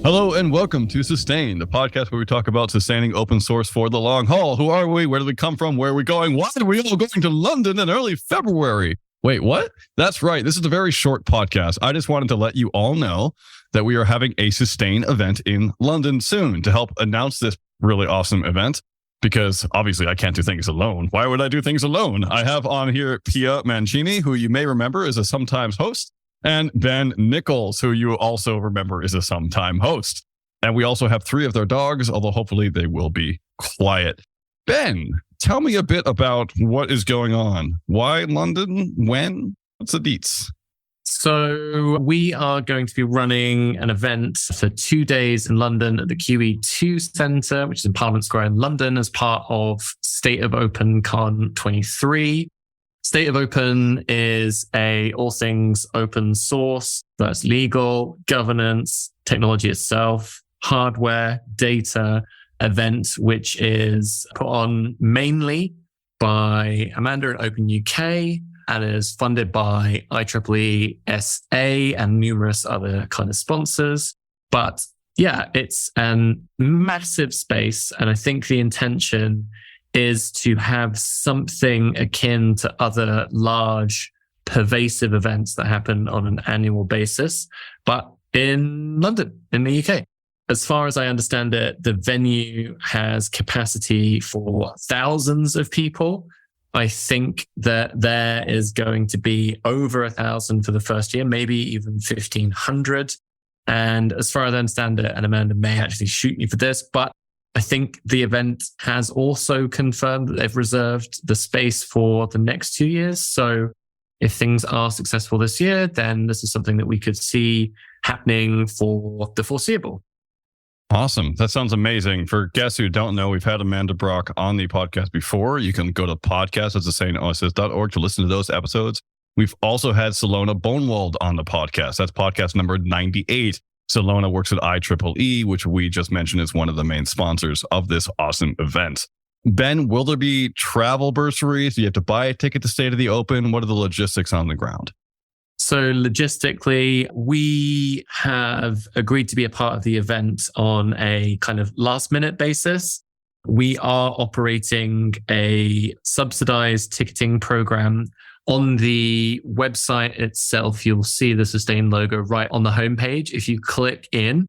Hello and welcome to Sustain, the podcast where we talk about sustaining open source for the long haul. Who are we? Where did we come from? Where are we going? Why are we all going to London in early February? Wait, what? That's right. This is a very short podcast. I just wanted to let you all know that we are having a Sustain event in London soon to help announce this really awesome event, because obviously I can't do things alone. Why would I do things alone? I have on here Pia Mancini, who you may remember is a sometimes host, and Ben Nickolls, who you also remember is a sometime host. And we also have 3 of their dogs, although hopefully they will be quiet. Ben, tell me a bit about what is going on. Why London? When? What's the deets? So we are going to be running an event for 2 days in London at the QE2 Centre, which is in Parliament Square in London, as part of State of Open Con 23. State of Open is a all things open source. That's legal, governance, technology itself, hardware, data event, which is put on mainly by Amanda at Open UK and is funded by IEEE SA and numerous other kind of sponsors. But yeah, it's a massive space. And I think the intention is to have something akin to other large, pervasive events that happen on an annual basis, but in London, in the UK. As far as I understand it, the venue has capacity for thousands of people. I think that there is going to be over 1,000 for the first year, maybe even 1,500. And as far as I understand it, and Amanda may actually shoot me for this, but I think the event has also confirmed that they've reserved the space for the next 2 years. So if things are successful this year, then this is something that we could see happening for the foreseeable. Awesome. That sounds amazing. For guests who don't know, we've had Amanda Brock on the podcast before. You can go to podcast.sustainoss.org to listen to those episodes. We've also had Salona Bonewald on the podcast. That's podcast number 98. Salona works at IEEE, which we just mentioned is one of the main sponsors of this awesome event. Ben, will there be travel bursaries? Do you have to buy a ticket to State of the Open? What are the logistics on the ground? So logistically, we have agreed to be a part of the event on a kind of last minute basis. We are operating a subsidized ticketing program. On the website itself, you'll see the Sustain logo right on the homepage. If you click in,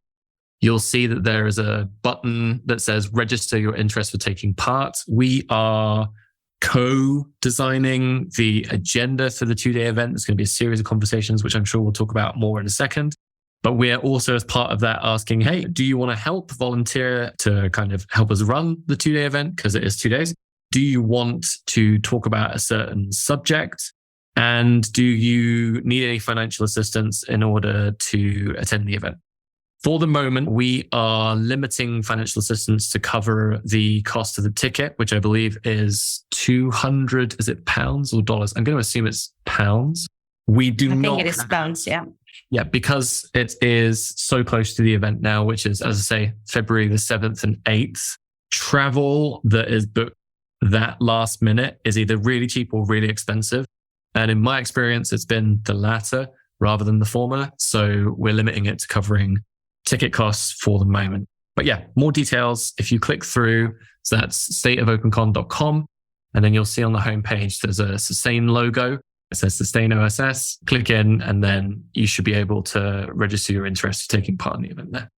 you'll see that there is a button that says register your interest for taking part. We are co-designing the agenda for the 2-day event. There's going to be a series of conversations, which I'm sure we'll talk about more in a second. But we're also, as part of that, asking, hey, do you want to help volunteer to kind of help us run the 2-day event? Because it is 2 days. Do you want to talk about a certain subject? And do you need any financial assistance in order to attend the event? For the moment, we are limiting financial assistance to cover the cost of the ticket, which I believe is 200, is it pounds or dollars? I'm going to assume it's pounds. We do not. I think it is pounds, yeah. Yeah, because it is so close to the event now, which is, as I say, February the 7th and 8th. Travel that is booked that last minute is either really cheap or really expensive. And in my experience, it's been the latter rather than the former. So we're limiting it to covering ticket costs for the moment. But yeah, more details if you click through. So that's stateofopencon.com. And then you'll see on the homepage, there's a Sustain logo. It says Sustain OSS. Click in, and then you should be able to register your interest in taking part in the event there.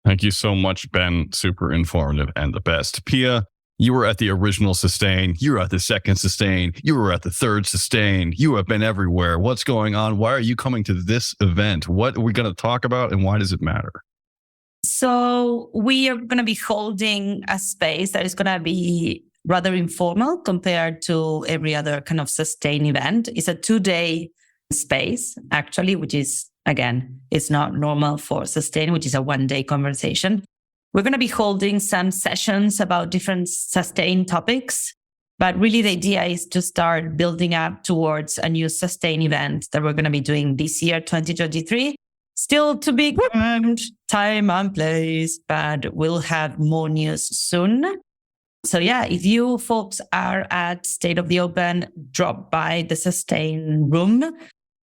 Thank you so much, Ben. Super informative and the best. Pia, you were at the original Sustain. You were at the second Sustain. You were at the third Sustain. You have been everywhere. What's going on? Why are you coming to this event? What are we going to talk about, and why does it matter? So we are going to be holding a space that is going to be rather informal compared to every other kind of Sustain event. It's a 2-day space, actually, which is, again, it's not normal for Sustain, which is a 1-day conversation. We're going to be holding some sessions about different Sustain topics, but really the idea is to start building up towards a new Sustain event that we're going to be doing this year, 2023. Still to be confirmed, time and place, but we'll have more news soon. So yeah, if you folks are at State of the Open, drop by the Sustain room.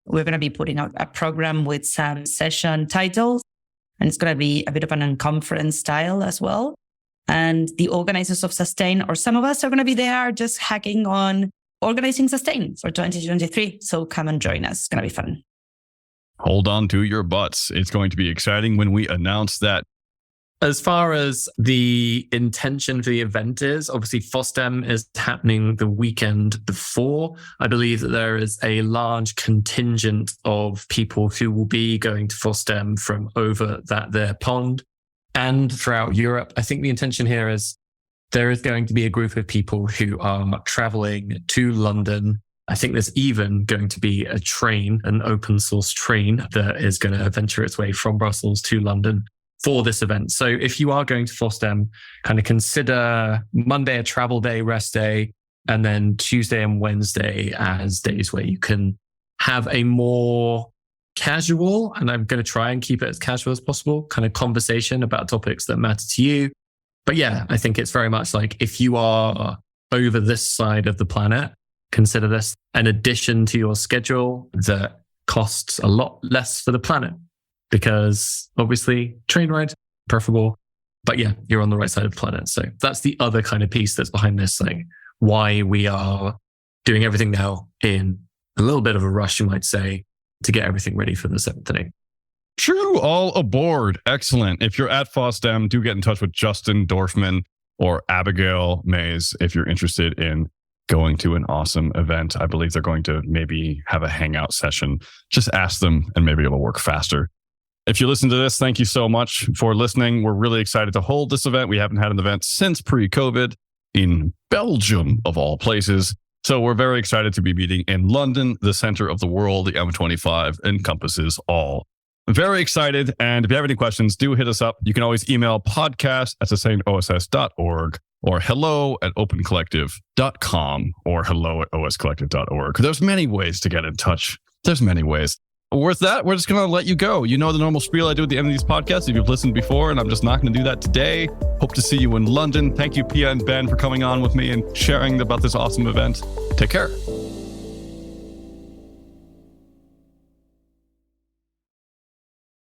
We're going to be putting out a program with some session titles. And it's going to be a bit of an unconference style as well. And the organizers of Sustain, or some of us, are going to be there just hacking on organizing Sustain for 2023. So come and join us. It's going to be fun. Hold on to your butts. It's going to be exciting when we announce that. As far as the intention for the event is, obviously FOSDEM is happening the weekend before. I believe that there is a large contingent of people who will be going to FOSDEM from over that there pond and throughout Europe. I think the intention here is there is going to be a group of people who are traveling to London. I think there's even going to be a train, an open source train that is going to venture its way from Brussels to London for this event. So if you are going to FOSDEM, kind of consider Monday a travel day, rest day, and then Tuesday and Wednesday as days where you can have a more casual, and I'm going to try and keep it as casual as possible, kind of conversation about topics that matter to you. But yeah, I think it's very much like if you are over this side of the planet, consider this an addition to your schedule that costs a lot less for the planet. Because obviously train ride, preferable. But yeah, you're on the right side of the planet. So that's the other kind of piece that's behind this, like why we are doing everything now in a little bit of a rush, you might say, to get everything ready for the 7th and 8th. True, all aboard. Excellent. If you're at FOSDEM, do get in touch with Justin Dorfman or Abigail Mayes if you're interested in going to an awesome event. I believe they're going to maybe have a hangout session. Just ask them and maybe it'll work faster. If you listen to this, thank you so much for listening. We're really excited to hold this event. We haven't had an event since pre-COVID in Belgium, of all places. So we're very excited to be meeting in London, the center of the world. The M25 encompasses all. Very excited. And if you have any questions, do hit us up. You can always email podcast@sustainoss.org or hello@opencollective.com or hello@oscollective.org. There's many ways to get in touch. There's many ways. With that, we're just going to let you go. You know the normal spiel I do at the end of these podcasts if you've listened before, and I'm just not going to do that today. Hope to see you in London. Thank you, Pia and Ben, for coming on with me and sharing about this awesome event. Take care.